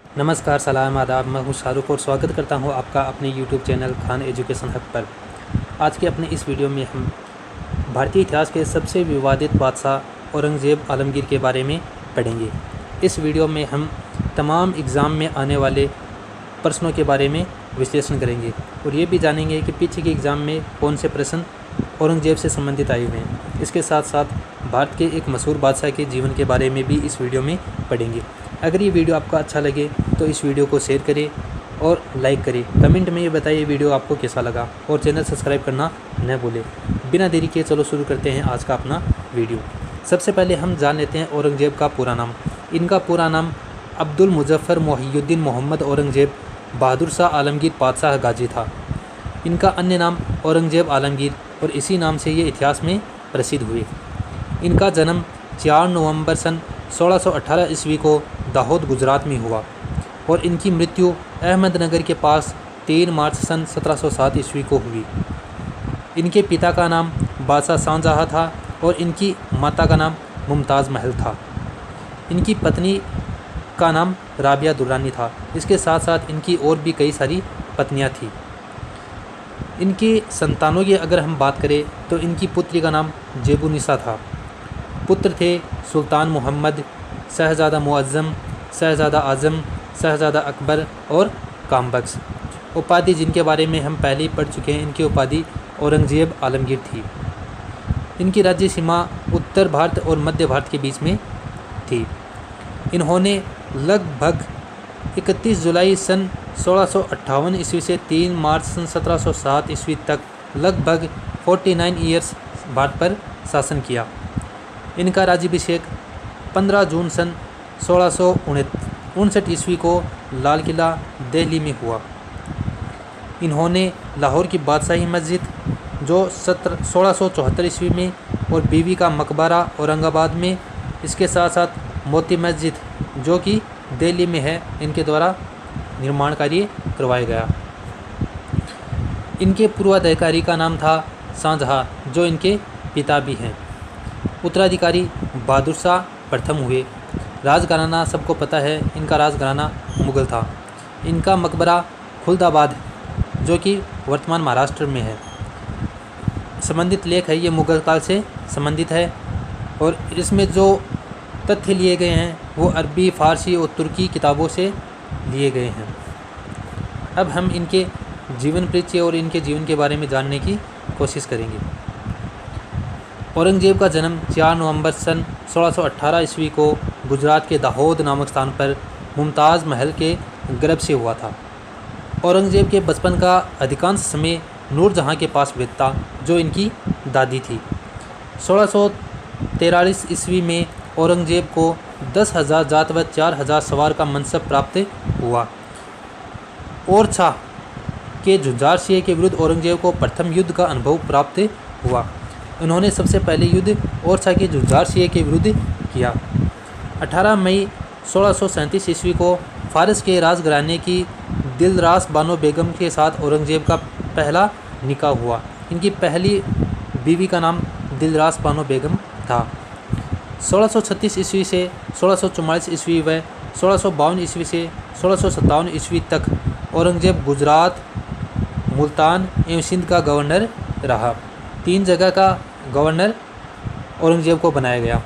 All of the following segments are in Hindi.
नमस्कार, सलाम, आदाब। मैं हूँ शाहरुख और स्वागत करता हूँ आपका अपने YouTube channel Khan education hub पर। आज के अपने इस वीडियो में हम भारतीय इतिहास के सबसे विवादित बादशाह औरंगज़ेब आलमगीर के बारे में पढ़ेंगे। इस वीडियो में हम तमाम एग्ज़ाम में आने वाले प्रश्नों के बारे में विश्लेषण करेंगे और ये भी जानेंगे कि पीछे के एग्ज़ाम में कौन से प्रश्न औरंगज़ेब से संबंधित आए हुए हैं। इसके साथ साथ भारत के एक मशहूर बादशाह के जीवन के बारे में भी इस वीडियो में पढ़ेंगे। अगर ये वीडियो आपको अच्छा लगे तो इस वीडियो को शेयर करें और लाइक करें। कमेंट में ये बताइए वीडियो आपको कैसा लगा और चैनल सब्सक्राइब करना न भूलें। बिना देरी किए चलो शुरू करते हैं आज का अपना वीडियो। सबसे पहले हम जान लेते हैं औरंगज़ेब का पूरा नाम। इनका पूरा नाम अब्दुल मुजफ़्फ़र मोहिउद्दीन मोहम्मद औरंगज़ेब बहादुर शाह आलमगीर बादशाह गाजी था। इनका अन्य नाम औरंगज़ेब आलमगीर और इसी नाम से ये इतिहास में प्रसिद्ध हुए। इनका जन्म 4 नवंबर सन 1618 ईस्वी को दाहोद गुजरात में हुआ और इनकी मृत्यु अहमदनगर के पास 3 मार्च सन 1707 ईस्वी को हुई। इनके पिता का नाम बादशाह शाहजहाँ था और इनकी माता का नाम मुमताज़ महल था। इनकी पत्नी का नाम राबिया दुर्रानी था। इसके साथ साथ इनकी और भी कई सारी पत्नियां थीं। इनके संतानों की अगर हम बात करें तो इनकी पुत्री का नाम जेबुनिसा था। पुत्र थे सुल्तान मोहम्मद, शहज़ादा मुअज़्ज़म, शहज़ादा आज़म, शहज़ादा अकबर और कामबख्श। उपाधि जिनके बारे में हम पहले ही पढ़ चुके हैं, इनकी उपाधि औरंगज़ेब आलमगीर थी। इनकी राज्य सीमा उत्तर भारत और मध्य भारत के बीच में थी। इन्होंने लगभग 31 जुलाई सन 1658 ईस्वी से 3 मार्च सन 1707 ईस्वी तक लगभग 49 ईयर्स भारत पर शासन किया। इनका राज्याभिषेक 15 जून सन 1659 ईस्वी को लाल किला दिल्ली में हुआ। इन्होंने लाहौर की बादशाही मस्जिद जो 1674 ईस्वी में और बीवी का मकबरा औरंगाबाद में, इसके साथ साथ मोती मस्जिद जो कि दिल्ली में है, इनके द्वारा निर्माण कार्य करवाया गया। इनके पूर्वाधिकारी का नाम था शाहजहाँ जो इनके पिता भी हैं। उत्तराधिकारी बहादुर शाह प्रथम हुए। राजघराना सबको पता है, इनका राजघराना मुग़ल था। इनका मकबरा खुलदाबाद जो कि वर्तमान महाराष्ट्र में है। संबंधित लेख है, ये मुग़ल काल से संबंधित है और इसमें जो तथ्य लिए गए हैं वो अरबी, फ़ारसी और तुर्की किताबों से लिए गए हैं। अब हम इनके जीवन परिचय और इनके जीवन के बारे में जानने की कोशिश करेंगे। औरंगज़ेब का जन्म 4 नवंबर सन 1618 ईस्वी को गुजरात के दाहोद नामक स्थान पर मुमताज़ महल के गर्भ से हुआ था। औरंगज़ेब के बचपन का अधिकांश समय नूरजहाँ के पास बीता जो इनकी दादी थी। 1643 ईस्वी में औरंगज़ेब को 10,000 जात व 4,000 सवार का मनसब प्राप्त हुआ। ओरछा के झुंझार सिंह के विरुद्ध औरंगज़ेब को प्रथम युद्ध का अनुभव प्राप्त हुआ। उन्होंने सबसे पहले युद्ध ओरछा के झुंझार सिंह के विरुद्ध किया। 18 मई 1637 ईस्वी को फारस के राजघराने की दिलरास बानो बेगम के साथ औरंगज़ेब का पहला निकाह हुआ। इनकी पहली बीवी का नाम दिलरास बानो बेगम था। 1636 ईस्वी से 1644 ईस्वी व 1652 ईस्वी से 1657 ईस्वी तक औरंगज़ेब गुजरात, मुल्तान एवं सिंध का गवर्नर रहा। 3 जगह का गवर्नर औरंगज़ेब को बनाया गया।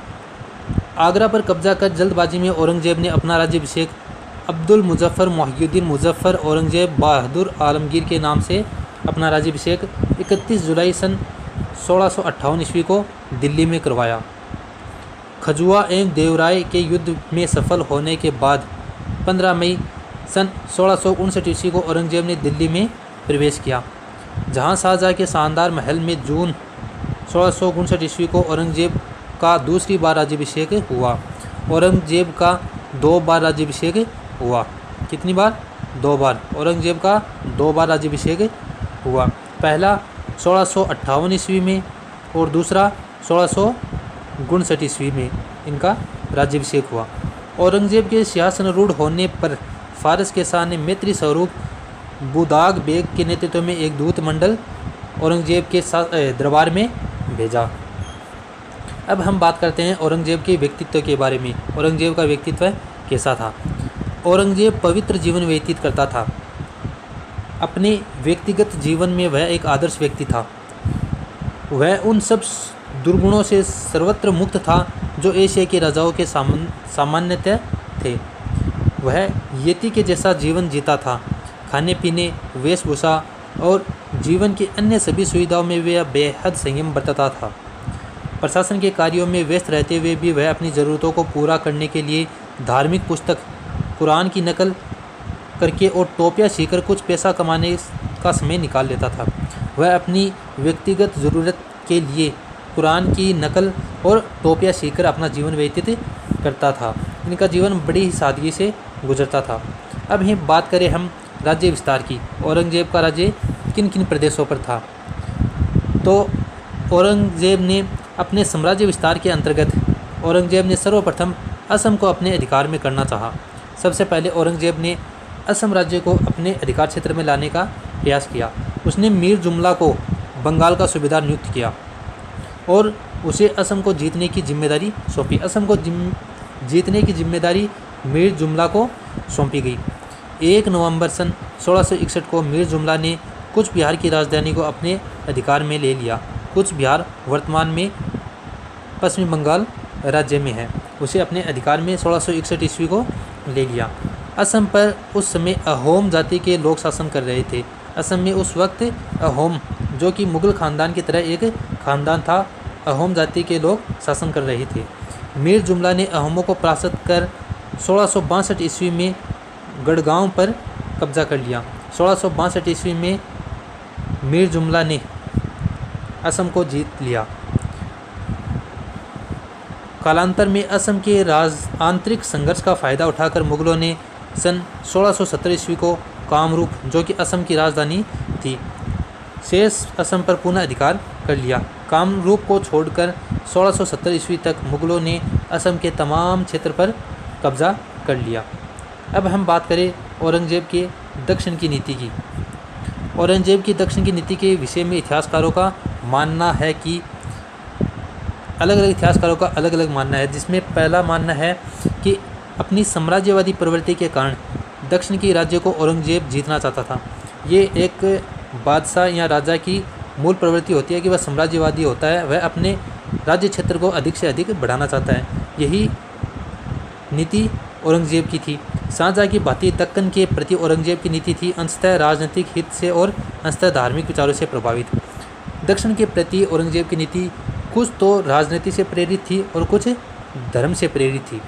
आगरा पर कब्जा कर जल्दबाजी में औरंगज़ेब ने अपना राज्याभिषेक अब्दुल मुजफ़्फ़र मोहिउद्दीन मुजफ़्फ़र औरंगज़ेब बहादुर आलमगीर के नाम से अपना राज्याभिषेक 31 जुलाई सन 1658 ईस्वी को दिल्ली में करवाया। खजुआ एवं देवराय के युद्ध में सफल होने के बाद 15 मई सन 1659 ईस्वी को औरंगज़ेब ने दिल्ली में प्रवेश किया, जहां शाहजहाँ के शानदार महल में जून 1659 ईस्वी को औरंगज़ेब का दूसरी बार राज्याभिषेक हुआ। औरंगज़ेब का 2 बार राज्याभिषेक हुआ। कितनी बार? 2 बार। औरंगज़ेब का 2 बार राज्याभिषेक हुआ। पहला 1658 ईस्वी में और दूसरा 1659 ईस्वी में इनका राज्याभिषेक हुआ। औरंगज़ेब के सिंहासनारूढ़ होने पर फारस के शाह ने मैत्री स्वरूप बुदाग बेग के नेतृत्व में एक दूत मंडल औरंगज़ेब के दरबार में भेजा। अब हम बात करते हैं औरंगज़ेब के व्यक्तित्व के बारे में। औरंगज़ेब का व्यक्तित्व कैसा था? औरंगजेब पवित्र जीवन व्यतीत करता था। अपने व्यक्तिगत जीवन में वह एक आदर्श व्यक्ति था। वह उन सब दुर्गुणों से सर्वत्र मुक्त था जो एशिया के राजाओं के सामान्यतः थे। वह यति के जैसा जीवन जीता था। खाने पीने, वेशभूषा और जीवन की अन्य सभी सुविधाओं में वह बेहद संयम बरतता था। प्रशासन के कार्यों में व्यस्त रहते हुए भी वह अपनी ज़रूरतों को पूरा करने के लिए धार्मिक पुस्तक कुरान की नकल करके और टोपियाँ सीखकर कुछ पैसा कमाने का समय निकाल लेता था। वह अपनी व्यक्तिगत ज़रूरत के लिए कुरान की नकल और टोपियाँ सीखकर अपना जीवन व्यतीत करता था। इनका जीवन बड़ी ही सादगी से गुजरता था। अब हम बात करें हम राज्य विस्तार की। औरंगजेब का राज्य किन किन प्रदेशों पर था? तो औरंगजेब ने अपने साम्राज्य विस्तार के अंतर्गत औरंगजेब ने सर्वप्रथम असम को अपने अधिकार में करना चाहा। सबसे पहले औरंगजेब ने असम राज्य को अपने अधिकार क्षेत्र में लाने का प्रयास किया। उसने मीर जुमला को बंगाल का सूबेदार नियुक्त किया और उसे असम को जीतने की जिम्मेदारी सौंपी। असम को जीतने की जिम्मेदारी मीर जुमला को सौंपी गई। 1 नवंबर सन 1661 को मीर जुमला ने कूच बिहार की राजधानी को अपने अधिकार में ले लिया। कूच बिहार वर्तमान में पश्चिमी बंगाल राज्य में है। उसे अपने अधिकार में 1661 ईस्वी को ले लिया। असम पर उस समय अहोम जाति के लोग शासन कर रहे थे। असम में उस वक्त अहोम, जो कि मुगल ख़ानदान की तरह एक ख़ानदान था, अहोम जाति के लोग शासन कर रहे थे। मीर जुमला ने अहोमों को परास्त कर 1662 ईस्वी में गढ़गांव पर कब्जा कर लिया। 1662 ईस्वी में मीर जुमला ने असम को जीत लिया। कालांतर में असम के आंतरिक संघर्ष का फ़ायदा उठाकर मुगलों ने सन 1617 ईस्वी को कामरूप, जो कि असम की राजधानी थी, शेष असम पर पुनः अधिकार कर लिया। कामरूप को छोड़कर 1670 ईस्वी तक मुगलों ने असम के तमाम क्षेत्र पर कब्जा कर लिया। अब हम बात करें औरंगजेब के दक्षिण की नीति की। औरंगजेब की दक्षिण की नीति के विषय में इतिहासकारों का मानना है कि अलग अलग इतिहासकारों का अलग अलग मानना है, जिसमें पहला मानना है कि अपनी साम्राज्यवादी प्रवृत्ति के कारण दक्षिण के राज्य को औरंगजेब जीतना चाहता था। ये एक बादशाह या राजा की मूल प्रवृत्ति होती है कि वह साम्राज्यवादी होता है, वह अपने राज्य क्षेत्र को अधिक से अधिक बढ़ाना चाहता है। यही नीति औरंगजेब की थी। शाहजहाँ की भांति दक्कन के प्रति औरंगजेब की नीति थी अंशतः राजनीतिक हित से और अंशतः धार्मिक विचारों से प्रभावित। दक्षिण के प्रति औरंगजेब की नीति कुछ तो राजनीति से प्रेरित थी और कुछ धर्म से प्रेरित थी।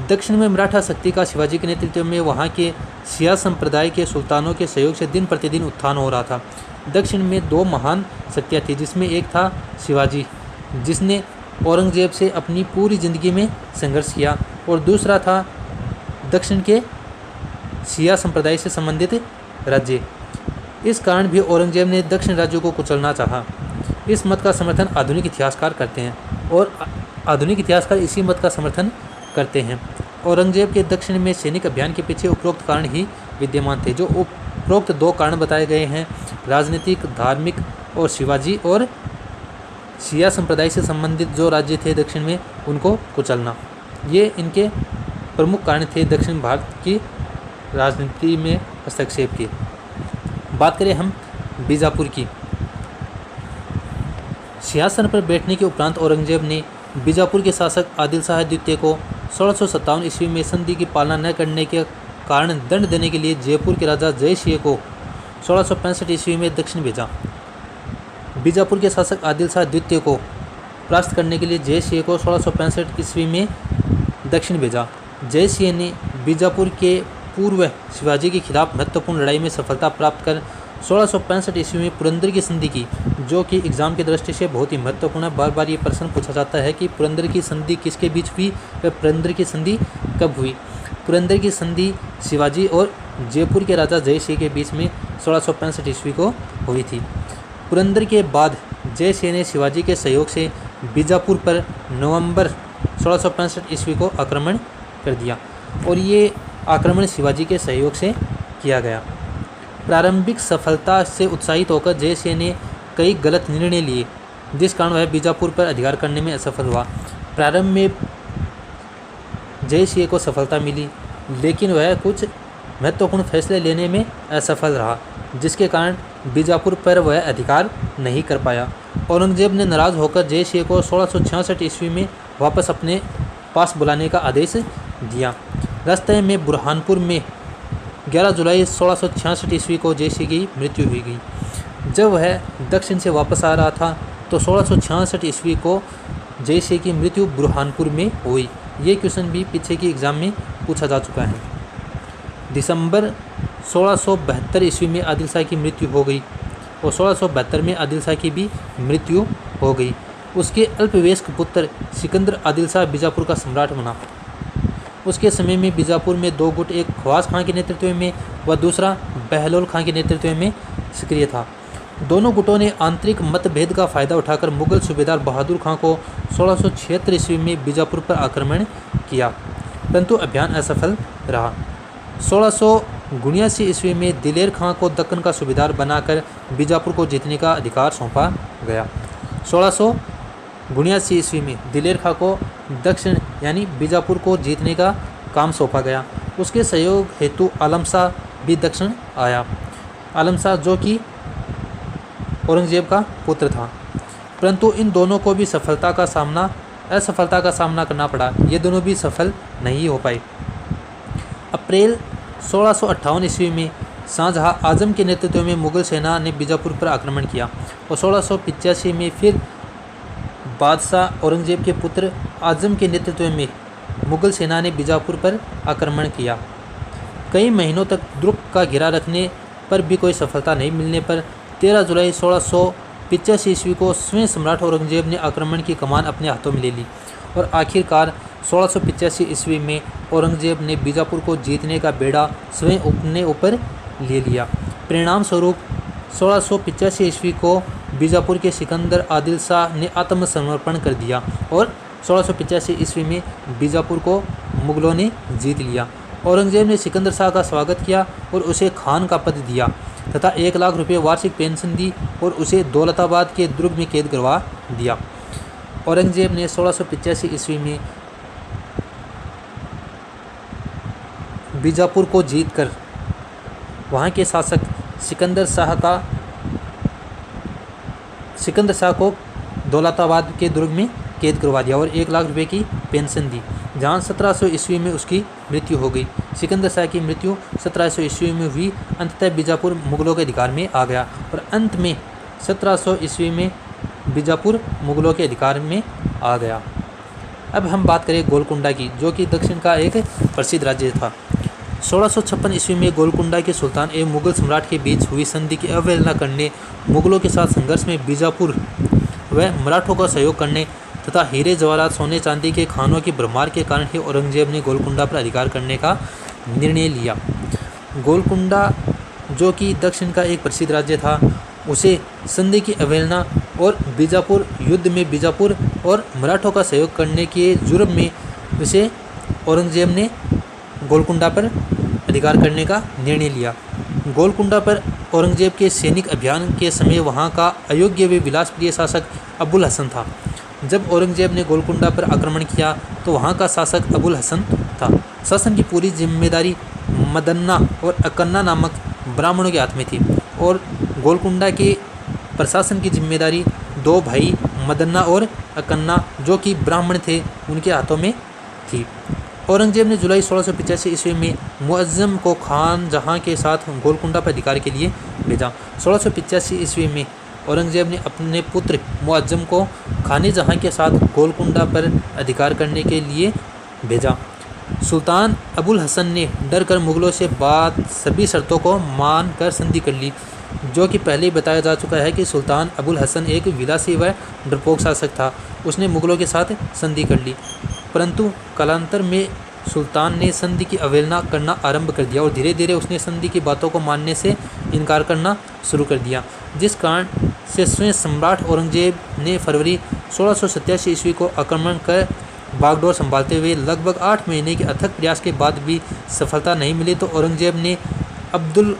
दक्षिण में मराठा शक्ति का शिवाजी के नेतृत्व में वहाँ के शिया संप्रदाय के सुल्तानों के सहयोग से दिन प्रतिदिन उत्थान हो रहा था। दक्षिण में 2 महान शक्तियाँ थी, जिसमें एक था शिवाजी, जिसने औरंगजेब से अपनी पूरी ज़िंदगी में संघर्ष किया, और दूसरा था दक्षिण के शिया संप्रदाय से संबंधित राज्य। इस कारण भी औरंगजेब ने दक्षिण राज्यों को कुचलना चाहा। इस मत का समर्थन आधुनिक इतिहासकार करते हैं और आधुनिक इतिहासकार इसी मत का समर्थन करते हैं। औरंगजेब के दक्षिण में सैनिक अभियान के पीछे उपरोक्त कारण ही विद्यमान थे। जो उपरोक्त 2 कारण बताए गए हैं, राजनीतिक, धार्मिक और शिवाजी और शिया संप्रदाय से संबंधित जो राज्य थे दक्षिण में, उनको कुचलना, ये इनके प्रमुख कारण थे दक्षिण भारत की राजनीति में हस्तक्षेप की। बात करें हम बीजापुर की। सिंहासन पर बैठने के उपरांत औरंगजेब ने बीजापुर के शासक आदिल शाह द्वितीय को 1657 ईस्वी में संधि की पालना न करने के कारण दंड देने के लिए जयपुर के राजा जय सिंह को 1665 ईस्वी में दक्षिण भेजा। बीजापुर के शासक आदिल शाह द्वितीय को परास्त करने के लिए जय सिंह को 1665 ईस्वी में दक्षिण भेजा। जय सिंह ने बीजापुर के पूर्व शिवाजी के खिलाफ महत्वपूर्ण लड़ाई में सफलता प्राप्त कर 1665 ईस्वी में पुरंदर की संधि की, जो कि एग्जाम की दृष्टि से बहुत ही महत्वपूर्ण है। बार बार ये प्रश्न पूछा जाता है कि पुरंदर की संधि किसके बीच हुई व पुरंदर की संधि कब हुई। पुरंदर की संधि शिवाजी और जयपुर के राजा जय सिंह के बीच में 1665 ईस्वी को हुई थी। पुरंदर के बाद जय सिंह ने शिवाजी के सहयोग से बीजापुर पर नवंबर 1665 ईस्वी को आक्रमण कर दिया और ये आक्रमण शिवाजी के सहयोग से किया गया। प्रारंभिक सफलता से उत्साहित होकर जय सिंह ने कई गलत निर्णय लिए, जिस कारण वह बीजापुर पर अधिकार करने में असफल हुआ। प्रारंभ में जय सिंह को सफलता मिली, लेकिन वह कुछ महत्वपूर्ण फैसले लेने में असफल रहा, जिसके कारण बीजापुर पर वह अधिकार नहीं कर पाया। औरंगजेब ने नाराज़ होकर जयसिंह को 1666 ईस्वी में वापस अपने पास बुलाने का आदेश दिया। रास्ते में बुरहानपुर में 11 जुलाई 1666 ईस्वी को जयसिंह की मृत्यु हुई गई। जब वह दक्षिण से वापस आ रहा था तो 1666 ईस्वी को जयसिंह की मृत्यु बुरहानपुर में हुई। ये क्वेश्चन भी पीछे की एग्ज़ाम में पूछा जा चुका है। दिसंबर 1672 ईस्वी में आदिल शाह की मृत्यु हो गई और 1672 में आदिल शाह की भी मृत्यु हो गई। उसके अल्पवयस्क पुत्र सिकंदर आदिल शाह बीजापुर का सम्राट बना। उसके समय में बीजापुर में दो गुट, एक ख्वास खां के नेतृत्व में व दूसरा बहलोल खां के नेतृत्व में सक्रिय था। दोनों गुटों ने आंतरिक मतभेद का फ़ायदा उठाकर मुगल सूबेदार बहादुर खां को 1676 ईस्वी में बीजापुर पर आक्रमण किया, परंतु अभियान असफल रहा। 1679 ईस्वी में दिलेर खां को दक्कन का सूबेदार बनाकर बीजापुर को जीतने का अधिकार सौंपा गया। 1679 ईस्वी में दिलेर खां को दक्षिण यानी बीजापुर को जीतने का काम सौंपा गया। उसके सहयोग हेतु आलम शाह भी दक्षिण आया। आलम शाह जो कि औरंगजेब का पुत्र था, परंतु इन दोनों को भी असफलता का सामना करना पड़ा। ये दोनों भी सफल नहीं हो पाए। अप्रैल 1658 ईस्वी में शाहजहां आजम के नेतृत्व में मुगल सेना ने बीजापुर पर आक्रमण किया और 1685 में फिर बादशाह औरंगजेब के पुत्र आजम के नेतृत्व में मुगल सेना ने बीजापुर पर आक्रमण किया। कई महीनों तक दुर्ग का घेरा रखने पर भी कोई सफलता नहीं मिलने पर 13 जुलाई 1685 ईस्वी को स्वयं सम्राट औरंगजेब ने आक्रमण की कमान अपने हाथों में ले ली और आखिरकार 1685 ईस्वी में औरंगजेब ने बीजापुर को जीतने का बेड़ा स्वयं अपने ऊपर ले लिया। परिणाम स्वरूप 1685 ईस्वी को बीजापुर के सिकंदर आदिल शाह ने आत्मसमर्पण कर दिया और 1685 ईस्वी में बीजापुर को मुगलों ने जीत लिया। औरंगजेब ने सिकंदर शाह का स्वागत किया और उसे खान का पद दिया तथा 1 लाख रुपये वार्षिक पेंशन दी और उसे दौलताबाद के दुर्ग में कैद करवा दिया। औरंगजेब ने 1685 ईस्वी में बीजापुर को जीतकर वहाँ के शासक सिकंदर शाह को दौलताबाद के दुर्ग में कैद करवा दिया और 1 लाख रुपये की पेंशन दी, जहाँ 1700 ईस्वी में उसकी मृत्यु हो गई। सिकंदर शाह की मृत्यु 1700 ईस्वी में हुई। अंततः बीजापुर मुगलों के अधिकार में आ गया और अंत में 1700 ईस्वी में बीजापुर मुगलों के अधिकार में आ गया। अब हम बात करें गोलकुंडा की, जो कि दक्षिण का एक प्रसिद्ध राज्य था। 1656 ईस्वी में गोलकुंडा के सुल्तान एवं मुगल सम्राट के बीच हुई संधि की अवहेलना करने, मुगलों के साथ संघर्ष में बीजापुर व मराठों का सहयोग करने तथा हीरे जवाहरात सोने चांदी के खानों की भरमार के कारण ही औरंगजेब ने गोलकुंडा पर अधिकार करने का निर्णय लिया। गोलकुंडा जो कि दक्षिण का एक प्रसिद्ध राज्य था, उसे संधि की अवहेलना और बीजापुर युद्ध में बीजापुर और मराठों का सहयोग करने के जुर्म में उसे औरंगजेब ने गोलकुंडा पर अधिकार करने का निर्णय लिया। गोलकुंडा पर औरंगजेब के सैनिक अभियान के समय वहाँ का अयोग्य व विलासप्रिय शासक अबुल हसन था। जब औरंगजेब ने गोलकुंडा पर आक्रमण किया तो वहाँ का शासक अबुल हसन था। शासन की पूरी जिम्मेदारी मदन्ना और अकन्ना नामक ब्राह्मणों के हाथ में थी और गोलकुंडा के प्रशासन की जिम्मेदारी 2 भाई मदन्ना और अकन्ना जो कि ब्राह्मण थे उनके हाथों में थी। औरंगजेब ने जुलाई 1685 ईस्वी में मुअज्जम को खान जहां के साथ गोलकुंडा पर अधिकार के लिए भेजा। 1685 ईस्वी में औरंगजेब ने अपने पुत्र मुअज्जम को खाने जहां के साथ गोलकुंडा पर अधिकार करने के लिए भेजा। सुल्तान अबुल हसन ने डर कर मुगलों से बात सभी शर्तों को मानकर संधि कर ली। जो कि पहले ही बताया जा चुका है कि सुल्तान अबुल हसन एक विलासी व डरपोक शासक था। उसने मुगलों के साथ संधि कर ली, परंतु कालांतर में सुल्तान ने संधि की अवहेलना करना आरंभ कर दिया और धीरे धीरे उसने संधि की बातों को मानने से इनकार करना शुरू कर दिया, जिस कारण से स्वयं सम्राट औरंगजेब ने फरवरी 1687 ईस्वी को आक्रमण कर बागडोर संभालते हुए लगभग 8 महीने के अथक प्रयास के बाद भी सफलता नहीं मिली तो औरंगजेब ने अब्दुल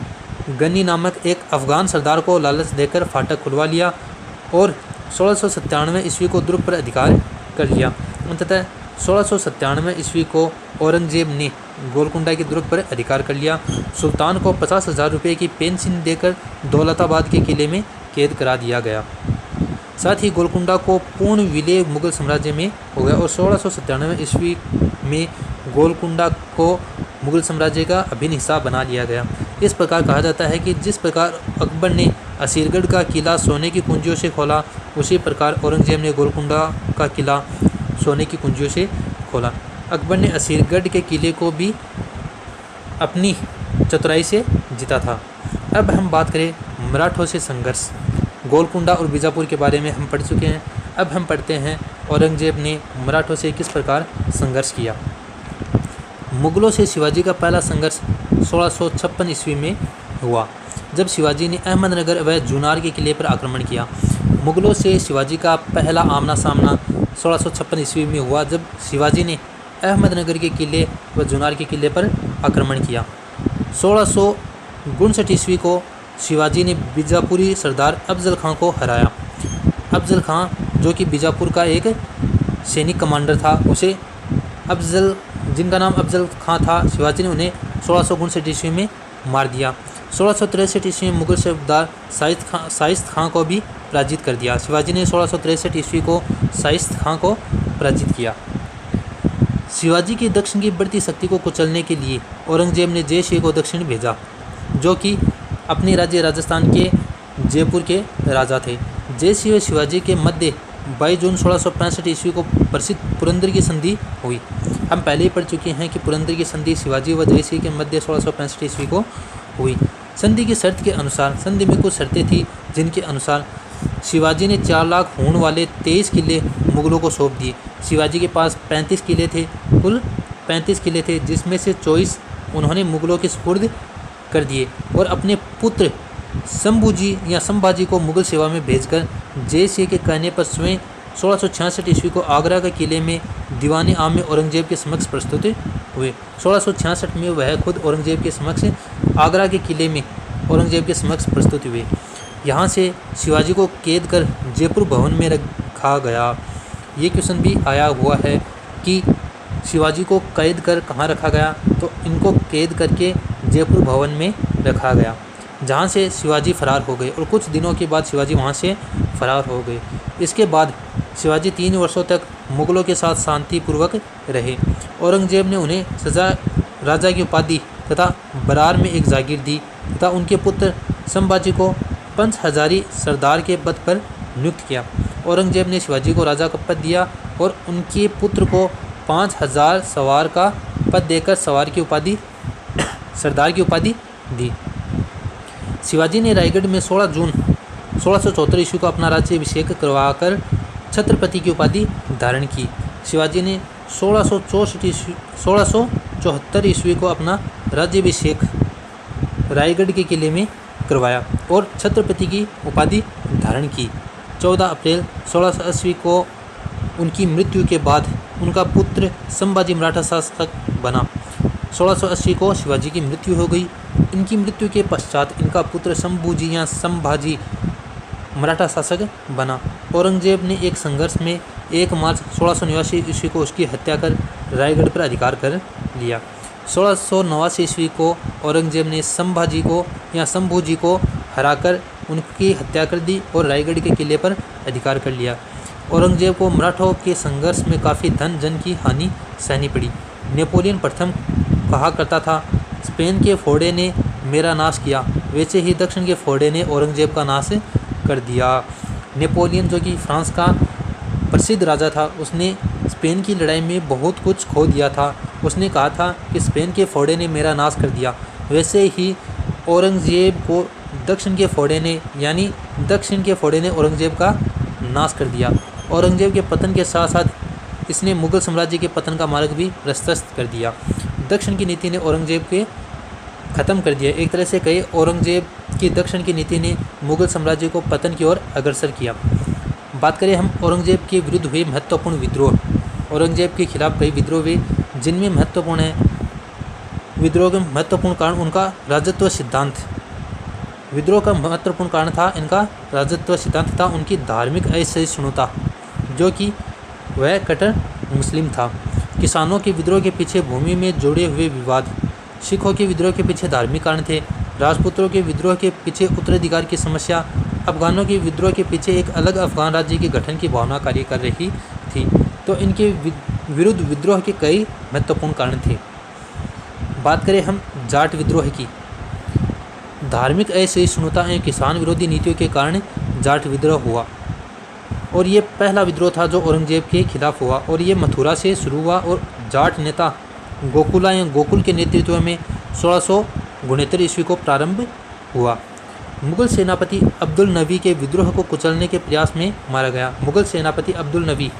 गनी नामक एक अफ़गान सरदार को लालच देकर फाटक खुलवा लिया और 1697 ईस्वी को दुर्ग पर अधिकार कर लिया। अंततः 1697 ईस्वी को औरंगजेब ने गोलकुंडा की दुर्ग पर अधिकार कर लिया। सुल्तान को 50,000 रुपये की पेंशन देकर दौलताबाद के किले में कैद करा दिया गया। साथ ही गोलकुंडा को पूर्ण विलय मुगल साम्राज्य में हो गया और 1697 ईस्वी में गोलकुंडा को मुगल साम्राज्य का अभिन्न हिस्सा बना लिया गया। इस प्रकार कहा जाता है कि जिस प्रकार अकबर ने असीरगढ़ का किला सोने की कुंजियों से खोला, उसी प्रकार औरंगजेब ने गोलकुंडा का किला सोने की कुंजियों से खोला। अकबर ने असीरगढ़ के किले को भी अपनी चतुराई से जीता था। अब हम बात करें मराठों से संघर्ष। गोलकुंडा और बीजापुर के बारे में हम पढ़ चुके हैं। अब हम पढ़ते हैं औरंगजेब ने मराठों से किस प्रकार संघर्ष किया। मुगलों से शिवाजी का पहला संघर्ष 1656 ईस्वी में हुआ, जब शिवाजी ने अहमदनगर व जूनार के किले पर आक्रमण किया। मुगलों से शिवाजी का पहला आमना सामना 1656 ईस्वी में हुआ, जब शिवाजी ने अहमदनगर के किले व जूनार के किले पर आक्रमण किया। 1659 ईस्वी को शिवाजी ने बीजापुरी सरदार अफजल खां को हराया। अफजल खां जो कि बीजापुर का एक सैनिक कमांडर था, उसे जिनका नाम अफजल खां था, शिवाजी ने उन्हें 1659 ईस्वी में मार दिया। 1663 ईस्वी में मुगल सरदार शाइस्त खां को भी पराजित कर दिया। शिवाजी ने 1663 ईस्वी को शाइस्त खां को पराजित किया। शिवाजी की दक्षिण की बढ़ती शक्ति को कुचलने के लिए औरंगजेब ने जय सिंह को दक्षिण भेजा, जो कि अपने राज्य राजस्थान के जयपुर के राजा थे। जय सिंह शिवाजी के मध्य 22 जून 1665 ईस्वी को प्रसिद्ध पुरंदर की संधि हुई। हम पहले ही पढ़ चुके हैं कि पुरंदर की संधि शिवाजी व जय सिंह के मध्य 1665 ईस्वी को हुई। संधि की शर्त के अनुसार, संधि में कुछ शर्तें थी जिनके अनुसार शिवाजी ने 4 लाख होण वाले 23 किले मुगलों को सौंप दिए। शिवाजी के पास 35 किले थे, कुल 35 किले थे, जिसमें से 24 उन्होंने मुगलों के सुपुर्द कर दिए और अपने पुत्र शंभूजी या संभाजी को मुगल सेवा में भेजकर जय सिंह के कहने पर स्वयं 1666 ईस्वी को आगरा के किले में दीवानी आम में औरंगजेब के समक्ष प्रस्तुत हुए। 1666 में वह खुद औरंगजेब के समक्ष आगरा के किले में औरंगजेब के समक्ष प्रस्तुत हुए। यहाँ से शिवाजी को कैद कर जयपुर भवन में रखा गया। ये क्वेश्चन भी आया हुआ है कि शिवाजी को कैद कर कहाँ रखा गया, तो इनको कैद करके जयपुर भवन में रखा गया, जहाँ से शिवाजी फरार हो गए और कुछ दिनों के बाद शिवाजी वहाँ से फरार हो गए। इसके बाद शिवाजी 3 वर्षों तक मुगलों के साथ शांतिपूर्वक रहे। औरंगजेब ने उन्हें सजा राजा की उपाधि तथा बरार में एक जागीर दी तथा उनके पुत्र संभाजी को पंच हजारी सरदार के पद पर नियुक्त किया। औरंगजेब ने शिवाजी को राजा का पद दिया और उनके पुत्र को 5000 सवार का पद देकर सरदार की उपाधि दी। शिवाजी ने रायगढ़ में 16 जून 1674 ईस्वी को अपना राज्याभिषेक करवाकर छत्रपति की उपाधि धारण की। शिवाजी ने 1674 ईस्वी को अपना राज्याभिषेक रायगढ़ के किले में करवाया और छत्रपति की उपाधि धारण की। 14 अप्रैल 1680 को उनकी मृत्यु के बाद उनका पुत्र संभाजी मराठा शासक बना। 1680 को शिवाजी की मृत्यु हो गई। इनकी मृत्यु के पश्चात इनका पुत्र शंभूजी या संभाजी मराठा शासक बना। औरंगजेब ने एक संघर्ष में 1 मार्च 1689 ईस्वी को उसकी हत्या कर रायगढ़ पर अधिकार कर लिया। 1689 ईस्वी को औरंगजेब ने संभाजी को या शंभूजी को हराकर उनकी हत्या कर दी और रायगढ़ के किले पर अधिकार कर लिया। औरंगजेब को मराठों के संघर्ष में काफ़ी धन जन की हानि सहनी पड़ी। नेपोलियन प्रथम कहा करता था, स्पेन के फोड़े ने मेरा नाश किया, वैसे ही दक्षिण के फोड़े ने औरंगजेब का नाश कर दिया। नेपोलियन जो कि फ्रांस का प्रसिद्ध राजा था, उसने स्पेन की लड़ाई में बहुत कुछ खो दिया था। उसने कहा था कि स्पेन के फोड़े ने मेरा नाश कर दिया, वैसे ही औरंगजेब को दक्षिण के फोड़े ने औरंगजेब का नाश कर दिया। औरंगजेब के पतन के साथ साथ इसने मुगल साम्राज्य के पतन का मार्ग भी प्रशस्त कर दिया। दक्षिण की नीति ने औरंगजेब के ख़त्म कर दिया। एक तरह से कहे, औरंगजेब की दक्षिण की नीति ने मुगल साम्राज्य को पतन की ओर अग्रसर किया। बात करें हम औरंगजेब के विरुद्ध हुए महत्वपूर्ण विद्रोह। औरंगजेब के खिलाफ कई विद्रोह हुए, जिनमें महत्वपूर्ण है विद्रोह का महत्वपूर्ण कारण उनका राजत्व सिद्धांत। विद्रोह का महत्वपूर्ण कारण था इनका राजत्व सिद्धांत था उनकी धार्मिक असहिष्णुता, जो कि वह कट्टर मुस्लिम था। किसानों के विद्रोह के पीछे भूमि में जुड़े हुए विवाद, सिखों के विद्रोह के पीछे धार्मिक कारण थे, राजपूतों के विद्रोह के पीछे उत्तराधिकार की समस्या, अफगानों के विद्रोह के पीछे एक अलग अफगान राज्य के गठन की भावना कार्य कर रही थी। तो इनके विरुद्ध विद्रोह के कई महत्वपूर्ण कारण थे। बात करें हम जाट विद्रोह की। धार्मिक असहिष्णुता एवं किसान विरोधी नीतियों के कारण जाट विद्रोह हुआ और ये पहला विद्रोह था जो औरंगजेब के खिलाफ हुआ और ये मथुरा से शुरू हुआ और जाट नेता गोकुला या गोकुल के नेतृत्व में 1669 ईस्वी को प्रारंभ हुआ। मुगल सेनापति अब्दुल नबी के विद्रोह को कुचलने के प्रयास में मारा गया। मुगल सेनापति अब्दुल नबी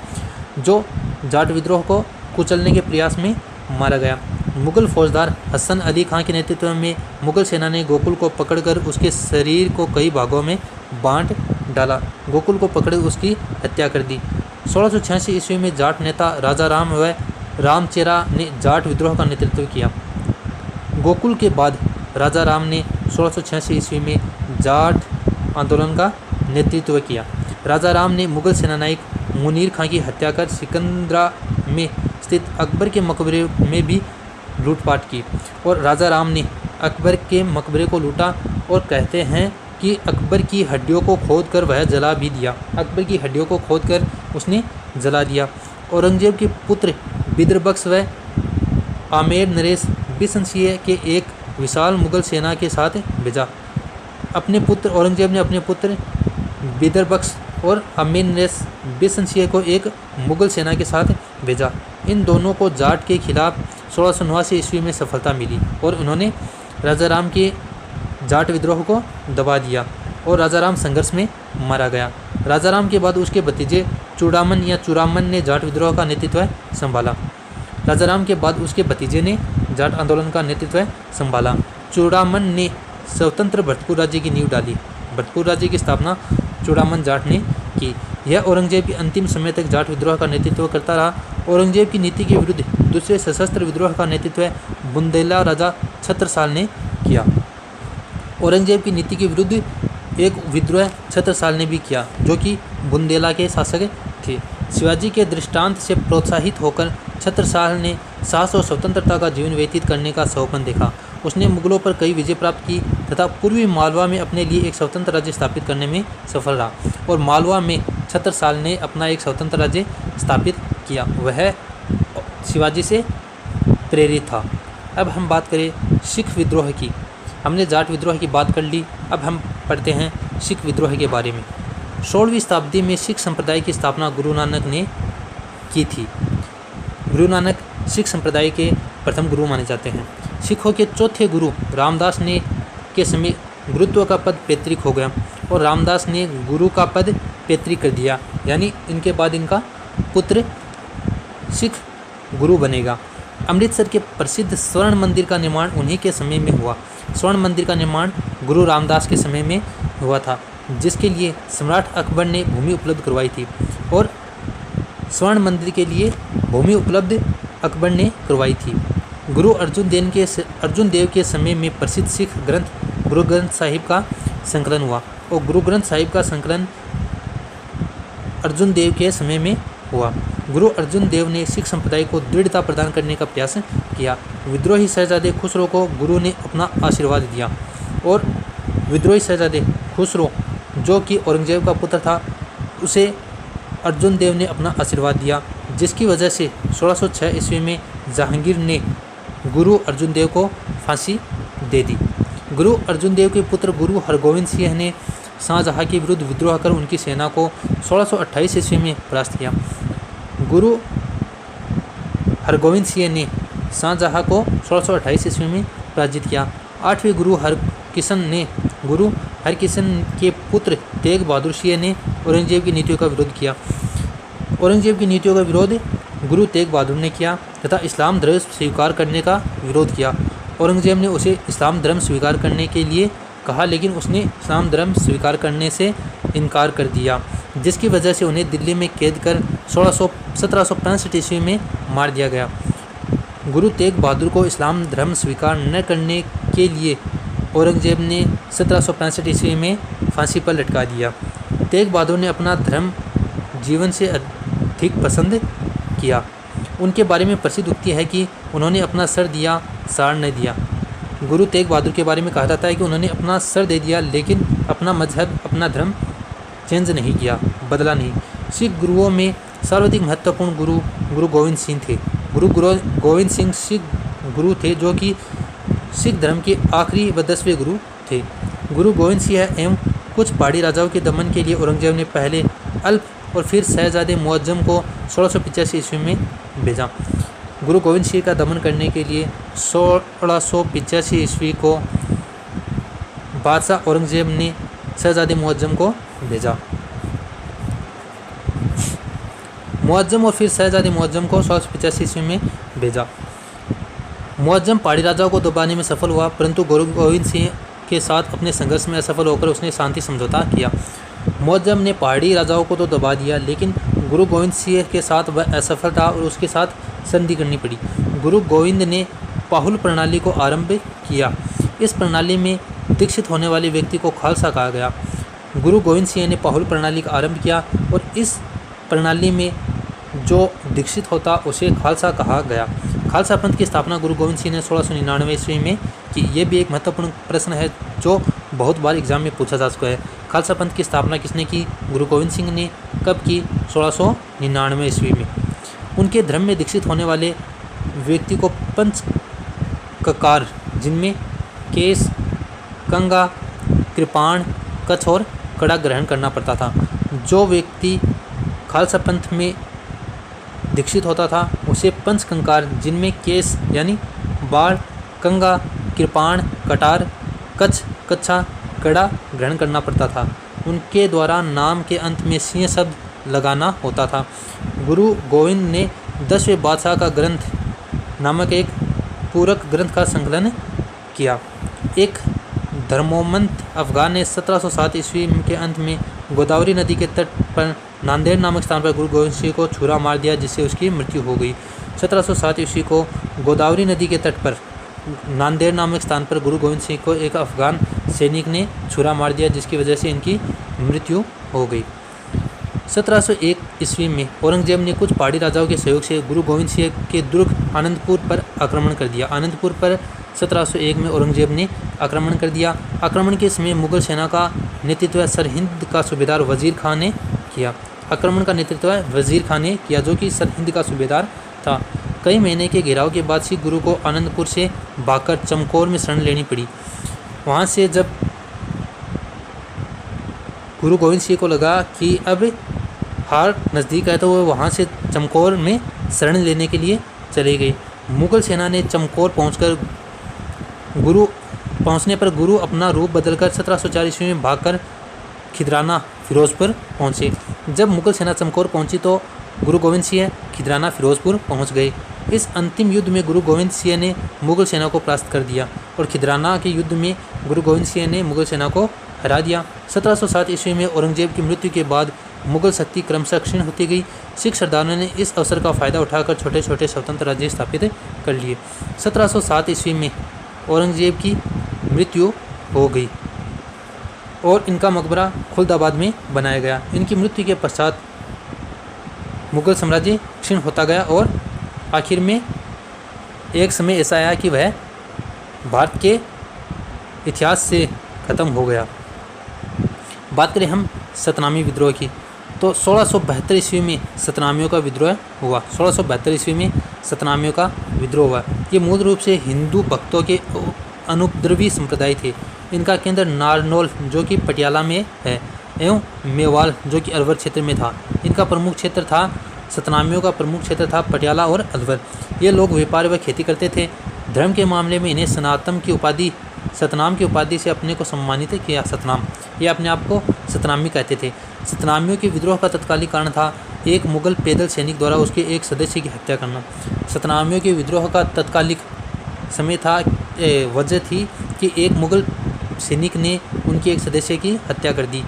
जो जाट विद्रोह को कुचलने के प्रयास में मारा गया। मुगल फौजदार हसन अली खां के नेतृत्व में मुगल सेना ने गोकुल को पकड़कर उसके शरीर को कई भागों में बांट डाला। गोकुल को पकड़ उसकी हत्या कर दी। 1686 ईस्वी में जाट नेता राजा राम व रामचेरा ने जाट विद्रोह का नेतृत्व किया। गोकुल के बाद राजा राम ने 1686 ईस्वी में जाट आंदोलन का नेतृत्व किया। राजा राम ने मुगल सेनानायक मुनीर खां की हत्या कर सिकंदरा में स्थित अकबर के मकबरे में भी लूटपाट की और राजा राम ने अकबर के मकबरे को लूटा और कहते हैं कि अकबर की हड्डियों को खोदकर वह जला भी दिया। अकबर की हड्डियों को खोदकर उसने जला दिया। औरंगजेब के पुत्र बिदरबख्श व आमेर नरेश बिसनसिए के एक विशाल मुगल सेना के साथ भेजा। औरंगजेब ने अपने पुत्र बिदरबख्श और आमेर नरेश बिसनसिए को एक मुगल सेना के साथ भेजा। इन दोनों को जाट के खिलाफ 1689 ईस्वी में सफलता मिली और उन्होंने राजा राम के जाट विद्रोह को दबा दिया और राजा राम संघर्ष में मारा गया। राजा राम के बाद उसके भतीजे चूड़ामन या चूड़ामन ने जाट विद्रोह का नेतृत्व संभाला। राजा राम के बाद उसके भतीजे ने जाट आंदोलन का नेतृत्व संभाला। चूड़ामन ने स्वतंत्र भरतपुर राज्य की नींव डाली। भरतपुर राज्य की स्थापना चूड़ामन जाट ने की। यह औरंगजेब के अंतिम समय तक जाट विद्रोह का नेतृत्व करता रहा। औरंगजेब की नीति के विरुद्ध दूसरे सशस्त्र विद्रोह का नेतृत्व बुंदेला राजा छत्रसाल ने किया। औरंगजेब की नीति के विरुद्ध एक विद्रोह छत्रसाल ने भी किया जो कि बुंदेला के शासक थे। शिवाजी के दृष्टांत से प्रोत्साहित होकर छत्रसाल ने साहस और स्वतंत्रता का जीवन व्यतीत करने का सपना देखा। उसने मुगलों पर कई विजय प्राप्त की तथा पूर्वी मालवा में अपने लिए एक स्वतंत्र राज्य स्थापित करने में सफल रहा और मालवा में छत्रसाल ने अपना एक स्वतंत्र राज्य स्थापित किया। वह शिवाजी से प्रेरित था। अब हम बात करें सिख विद्रोह की। हमने जाट विद्रोह की बात कर ली, अब हम पढ़ते हैं सिख विद्रोह के बारे में। 16वीं शताब्दी में सिख संप्रदाय की स्थापना गुरु नानक ने की थी। गुरु नानक सिख संप्रदाय के प्रथम गुरु माने जाते हैं। सिखों के चौथे गुरु रामदास ने के समय गुरुत्व का पद पैतृक हो गया और रामदास ने गुरु का पद पैतृक कर दिया, यानी इनके बाद इनका पुत्र सिख गुरु बनेगा। अमृतसर के प्रसिद्ध स्वर्ण मंदिर का निर्माण उन्हीं के समय में हुआ। स्वर्ण मंदिर का निर्माण गुरु रामदास के समय में हुआ था, जिसके लिए सम्राट अकबर ने भूमि उपलब्ध करवाई थी और स्वर्ण मंदिर के लिए भूमि उपलब्ध अकबर ने करवाई थी। गुरु अर्जुन देव के समय में प्रसिद्ध सिख ग्रंथ गुरु ग्रंथ साहिब का संकलन हुआ और गुरु ग्रंथ साहिब का संकलन अर्जुन देव के समय में हुआ। गुरु अर्जुन देव ने सिख संप्रदाय को दृढ़ता प्रदान करने का प्रयास किया। विद्रोही शहजादे खुसरो को गुरु ने अपना आशीर्वाद दिया और विद्रोही शहजादे खुसरो जो कि औरंगजेब का पुत्र था, उसे अर्जुन देव ने अपना आशीर्वाद दिया, जिसकी वजह से 1606 ईस्वी में जहांगीर ने गुरु अर्जुन देव को फांसी दे दी। गुरु अर्जुन देव के पुत्र गुरु हरगोविंद सिंह ने शाहजहाँ के विरुद्ध विद्रोह कर उनकी सेना को 1628 ईस्वी में परास्त किया। गुरु हरगोविंद सिंह ने शाहजहाँ को 1628 ईस्वी में पराजित किया। 8वें गुरु हरकिशन ने गुरु हरकिशन के पुत्र तेग बहादुर सिंह ने औरंगजेब की नीतियों का विरोध किया। औरंगजेब की नीतियों का विरोध गुरु तेग बहादुर ने किया तथा इस्लाम धर्म स्वीकार करने का विरोध किया। औरंगजेब ने उसे इस्लाम धर्म स्वीकार करने के लिए कहा, लेकिन उसने इस्लाम धर्म स्वीकार करने से इनकार कर दिया, जिसकी वजह से उन्हें दिल्ली में कैद कर 1765 ईस्वी में मार दिया गया। गुरु तेग बहादुर को इस्लाम धर्म स्वीकार न करने के लिए औरंगजेब ने 1765 ईस्वी में फांसी पर लटका दिया। तेग बहादुर ने अपना धर्म जीवन से अधिक पसंद किया। उनके बारे में प्रसिद्ध उक्ति है कि उन्होंने अपना सर दिया, साड़ न दिया। गुरु तेग बहादुर के बारे में कहा जाता है कि उन्होंने अपना सर दे दिया लेकिन अपना मजहब, अपना धर्म चेंज नहीं किया, बदला नहीं। सिख गुरुओं में सर्वाधिक महत्वपूर्ण गुरु गोविंद सिंह थे। गुरु गोविंद सिंह सिख गुरु थे जो कि सिख धर्म के आखिरी व 10वें गुरु थे। गुरु गोविंद सिंह एवं कुछ पहाड़ी राजाओं के दमन के लिए औरंगजेब ने पहले अल्प और फिर शहजादे मुअज्जम को 1685 ईस्वी में भेजा। गुरु गोविंद सिंह का दमन करने के लिए 1685 ईस्वी को बादशाह औरंगजेब ने शहजादे मुअज्जम को भेजा। मुअज्जम और फिर शहजादे मुअज्जम को 1685 ईस्वी में भेजा। मुअज्जम पहाड़ी राजाओं को दबाने में सफल हुआ, परंतु गुरु गोविंद सिंह के साथ अपने संघर्ष में असफल होकर उसने शांति समझौता किया। मुअज्जम ने पहाड़ी राजाओं को तो दबा दिया लेकिन गुरु गोविंद सिंह के साथ वह असफल था और उसके साथ संधि करनी पड़ी। गुरु गोविंद ने पाहुल प्रणाली को आरंभ किया। इस प्रणाली में दीक्षित होने वाले व्यक्ति को खालसा कहा गया। गुरु गोविंद सिंह ने पाहुल प्रणाली का आरंभ किया और इस प्रणाली में जो दीक्षित होता उसे खालसा कहा गया। खालसा पंथ की स्थापना गुरु गोविंद सिंह ने 1699 ईस्वी में की। ये भी एक महत्वपूर्ण प्रश्न है जो बहुत बार एग्जाम में पूछा जा चुका है। खालसा पंथ की स्थापना किसने की? गुरु गोविंद सिंह ने। कब की? 1699 ईस्वी में। उनके धर्म में दीक्षित होने वाले व्यक्ति को पंच ककार, जिनमें केस, कंगा, कृपाण, कच्छ और कड़ा ग्रहण करना पड़ता था। जो व्यक्ति खालसा पंथ में दीक्षित होता था उसे पंच कंकार, जिनमें केस यानी बाल, कंगा, कृपाण, कटार, कच्छ, कच्छा, कड़ा ग्रहण करना पड़ता था। उनके द्वारा नाम के अंत में सिंह शब्द लगाना होता था। गुरु गोविंद ने 10वें बादशाह का ग्रंथ नामक एक पूरक ग्रंथ का संकलन किया। एक धर्मोमंत अफगान ने 1707 ईस्वी के अंत में गोदावरी नदी के तट पर नांदेड़ नामक स्थान पर गुरु गोविंद सिंह को छुरा मार दिया, जिससे उसकी मृत्यु हो गई। 1707 ईस्वी को गोदावरी नदी के तट पर नांदेड़ नामक स्थान पर गुरु गोविंद सिंह को एक अफगान सैनिक ने छुरा मार दिया, जिसकी वजह से इनकी मृत्यु हो गई। 1701 ईस्वी में औरंगजेब ने कुछ पहाड़ी राजाओं के सहयोग से गुरु गोविंद सिंह के दुर्ग आनंदपुर पर आक्रमण कर दिया। आनंदपुर पर 1701 में औरंगजेब ने आक्रमण कर दिया। आक्रमण के समय मुगल सेना का नेतृत्व सरहिंद का सूबेदार वजीर खान ने किया। आक्रमण का नेतृत्व वजीर खान ने किया, जो कि सरहिंद का सूबेदार था। कई महीने के घेराव के बाद सिख गुरु को आनंदपुर से भागकर चमकौर में शरण लेनी पड़ी। वहाँ से जब गुरु गोविंद सिंह को लगा कि अब हार नज़दीक है तो वो वहाँ से चमकौर में शरण लेने के लिए चले गए। मुगल सेना ने चमकौर पहुँचने पर गुरु अपना रूप बदलकर 1704 ईस्वी में भागकर खिदराना फिरोजपुर पहुँचे। जब मुगल सेना चमकौर पहुँची तो गुरु गोविंद सिंह खिदराना फिरोजपुर पहुँच गए। इस अंतिम युद्ध में गुरु गोविंद सिंह ने मुगल सेना को परास्त कर दिया और खिदराना के युद्ध में गुरु गोविंद सिंह ने मुगल सेना को हरा दिया। 1707 ईस्वी में औरंगजेब की मृत्यु के बाद मुगल शक्ति क्रमशः क्षीण होती गई। सिख सरदारों ने इस अवसर का फ़ायदा उठाकर छोटे छोटे स्वतंत्र राज्य स्थापित कर लिए। 1707 ईस्वी में औरंगजेब की मृत्यु हो गई और इनका मकबरा खुलदाबाद में बनाया गया। इनकी मृत्यु के पश्चात मुगल साम्राज्य क्षीण होता गया और आखिर में एक समय ऐसा आया कि वह भारत के इतिहास से ख़त्म हो गया। बात करें हम सतनामी विद्रोह की तो 1672 ईस्वी में सतनामियों का विद्रोह हुआ। 1672 ईस्वी में सतनामियों का विद्रोह हुआ। ये मूल रूप से हिंदू भक्तों के अनुपद्रवी संप्रदाय थे। इनका केंद्र नारनौल जो कि पटियाला में है एवं मेवाल जो कि अलवर क्षेत्र में था। इनका प्रमुख क्षेत्र था सतनामियों का प्रमुख क्षेत्र था पटियाला और अलवर। ये लोग व्यापार व खेती करते थे। धर्म के मामले में इन्हें सतनाम की उपाधि से अपने को सम्मानित किया। सतनाम ये अपने आप को सतनामी कहते थे। सतनामियों के विद्रोह का तत्कालिक कारण था एक मुगल पैदल सैनिक द्वारा उसके एक सदस्य की हत्या करना। सतनामियों के विद्रोह का तत्कालिक समय था वजह थी कि एक मुगल सैनिक ने उनके एक सदस्य की हत्या कर दी।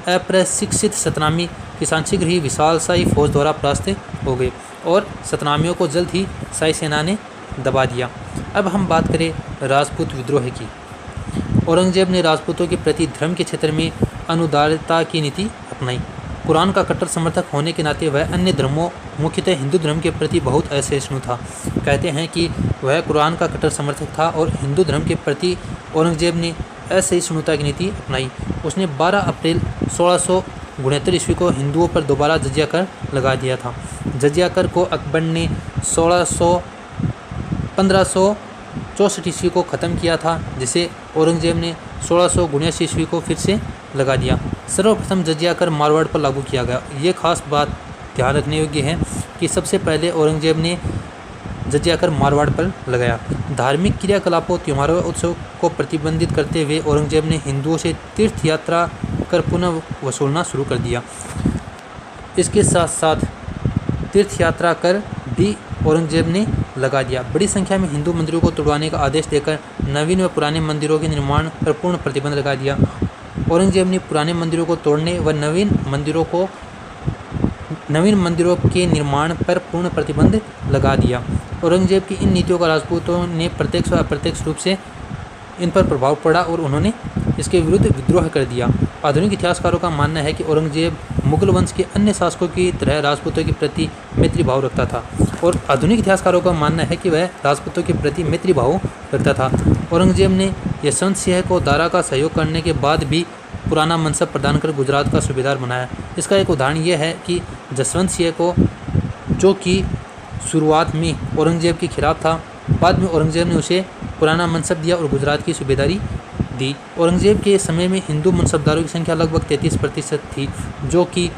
अप्रशिक्षित सतनामी किसान शीघ्र ही विशाल शाही फौज द्वारा परास्त हो गए और सतनामियों को जल्द ही शाही सेना ने दबा दिया। अब हम बात करें राजपूत विद्रोह की। औरंगजेब ने राजपूतों के प्रति धर्म के क्षेत्र में अनुदारता की नीति अपनाई। कुरान का कट्टर समर्थक होने के नाते वह अन्य धर्मों, मुख्यतः हिंदू धर्म के प्रति बहुत असहिष्णु था। कहते हैं कि वह कुरान का कट्टर समर्थक था और हिंदू धर्म के प्रति औरंगजेब ने असहिष्णुता की नीति अपनाई। उसने 12 अप्रैल 1669 ईस्वी को हिंदुओं पर दोबारा जजिया कर लगा दिया था। जजिया कर को अकबर ने 1564 ईस्वी को ख़त्म किया था, जिसे औरंगजेब ने 1679 ईस्वी को फिर से लगा दिया। सर्वप्रथम जजिया कर मारवाड़ पर लागू किया गया। ये खास बात ध्यान रखने योग्य है कि सबसे पहले औरंगजेब ने जजिया कर मारवाड़ पर लगाया। धार्मिक क्रियाकलापों, त्योहारों व उत्सव को प्रतिबंधित करते हुए औरंगजेब ने हिंदुओं से तीर्थ यात्रा कर पुनः वसूलना शुरू कर दिया। इसके साथ साथ तीर्थ यात्रा कर भी औरंगजेब ने लगा दिया। बड़ी संख्या में हिंदू मंदिरों को तुड़वाने का आदेश देकर नवीन व पुराने मंदिरों के निर्माण पर पूर्ण प्रतिबंध लगा दिया। औरंगजेब ने पुराने मंदिरों को तोड़ने व नवीन मंदिरों के निर्माण पर पूर्ण प्रतिबंध लगा दिया। औरंगजेब की इन नीतियों का राजपूतों ने प्रत्यक्ष व अप्रत्यक्ष रूप से इन पर प्रभाव पड़ा और उन्होंने इसके विरुद्ध विद्रोह कर दिया। आधुनिक इतिहासकारों का मानना है कि औरंगजेब मुगल वंश के अन्य शासकों की तरह राजपूतों के प्रति मैत्री भाव रखता था और आधुनिक इतिहासकारों का मानना है कि वह राजपूतों के प्रति मैत्री भाव रखता था। औरंगजेब ने यशवंत सिंह को दारा का सहयोग करने के बाद भी पुराना मनसब प्रदान कर गुजरात का सूबेदार बनाया। इसका एक उदाहरण यह है कि जसवंत सिंह को, जो कि शुरुआत में औरंगजेब के खिलाफ था, बाद में औरंगजेब ने उसे पुराना मनसब दिया और गुजरात की सूबेदारी दी। औरंगजेब के समय में हिंदू मनसबदारों की संख्या लगभग 33% थी, जो कि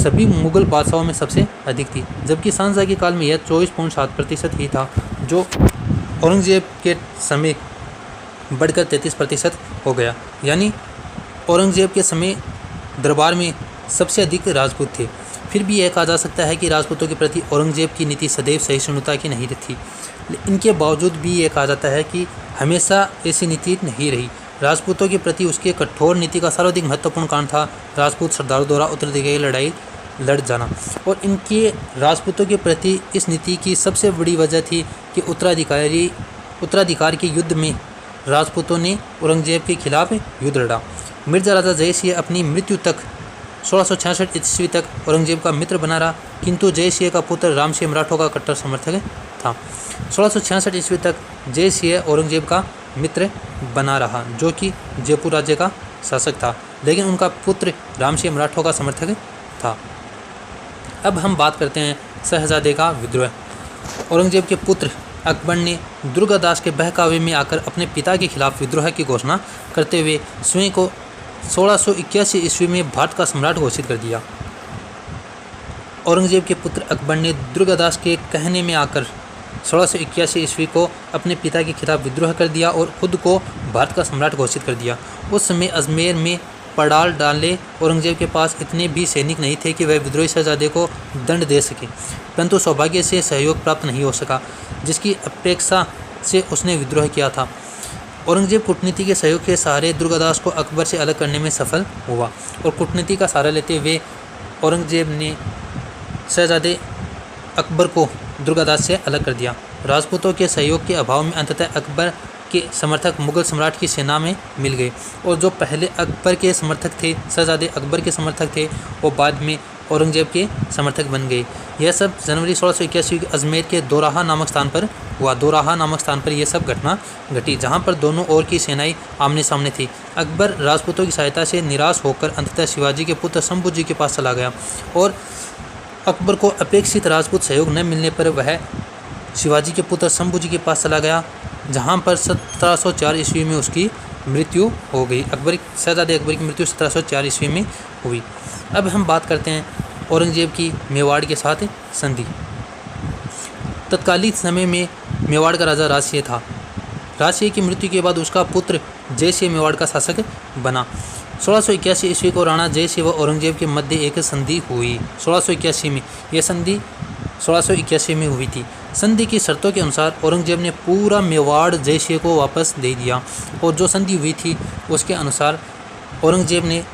सभी मुगल बादशाहों में सबसे अधिक थी, जबकि शाहजहाँ के काल में यह 24.7% ही था, जो औरंगजेब के समय बढ़कर 33% हो गया। यानी औरंगजेब के समय दरबार में सबसे अधिक राजपूत थे। फिर भी यह कहा जा सकता है कि राजपूतों के प्रति औरंगजेब की नीति सदैव सहिष्णुता की नहीं थी। इनके बावजूद भी ये कहा जाता है कि हमेशा ऐसी नीति नहीं रही। राजपूतों के प्रति उसके कठोर नीति का सर्वाधिक महत्वपूर्ण कारण था राजपूत सरदारों द्वारा उत्तराधिकारी लड़ाई लड़ जाना, और इनके राजपूतों के प्रति इस नीति की सबसे बड़ी वजह थी कि उत्तराधिकार के युद्ध में राजपूतों ने औरंगजेब के खिलाफ युद्ध लड़ा। मिर्जा राजा जयसिंह अपनी मृत्यु तक 1666 ईस्वी तक औरंगजेब का मित्र बना रहा, किंतु जयसिंह का पुत्र रामसिंह मराठों का कट्टर समर्थक था। 1666 ईस्वी तक जयसिंह औरंगजेब का मित्र बना रहा, जो कि जयपुर राज्य का शासक था, लेकिन उनका पुत्र रामसिंह मराठों का समर्थक था। अब हम बात करते हैं शहजादे का विद्रोह। औरंगजेब के पुत्र अकबर ने दुर्गादास के बहकावे में आकर अपने पिता के खिलाफ विद्रोह की घोषणा करते हुए स्वयं को 1681 ईस्वी में भारत का सम्राट घोषित कर दिया। औरंगजेब के पुत्र अकबर ने दुर्गादास के कहने में आकर 1681 ईस्वी को अपने पिता के खिलाफ विद्रोह कर दिया और खुद को भारत का सम्राट घोषित कर दिया। उस समय अजमेर में पड़ाल डाले औरंगजेब के पास इतने भी सैनिक नहीं थे कि वह विद्रोही शहजादे को दंड दे सके, परंतु सौभाग्य से सहयोग प्राप्त नहीं हो सका, जिसकी अपेक्षा से उसने विद्रोह किया था। औरंगजेब कूटनीति के सहयोग के सहारे दुर्गादास को अकबर से अलग करने में सफल हुआ और कूटनीति का सहारा लेते हुए औरंगजेब ने शहजादे अकबर को दुर्गादास से अलग कर दिया। राजपूतों के सहयोग के अभाव में अंततः अकबर के समर्थक मुगल सम्राट की सेना में मिल गए, और जो पहले अकबर के समर्थक थे, शहजादे अकबर के समर्थक थे, वो बाद में औरंगजेब के समर्थक बन गए। यह सब जनवरी 1681 के अजमेर के दोराहा नामक स्थान पर हुआ। दोराहा नामक स्थान पर यह सब घटना घटी, जहां पर दोनों ओर की सेनाएं आमने सामने थी। अकबर राजपूतों की सहायता से निराश होकर अंततः शिवाजी के पुत्र शंभू जी के पास चला गया, और अकबर को अपेक्षित राजपूत सहयोग न मिलने पर वह शिवाजी के पुत्र शंभू जी के पास चला गया, जहां पर 1704 ईस्वी में उसकी मृत्यु हो गई। शहजादे अकबर की मृत्यु 1704 ईस्वी में हुई। अब हम बात करते हैं औरंगजेब की मेवाड़ के साथ संधि। तत्कालीन समय में मेवाड़ का राजा राजसिंह था। राजसिंह की मृत्यु के बाद उसका पुत्र जयसिंह मेवाड़ का शासक बना। 1681 ईस्वी को राणा जयसिंह व औरंगजेब के मध्य एक संधि हुई। 1681 में यह संधि 1681 में हुई थी। संधि की शर्तों के अनुसार औरंगजेब ने पूरा मेवाड़ जयसिंह को वापस दे दिया, और जो संधि हुई थी उसके अनुसार औरंगजेब ने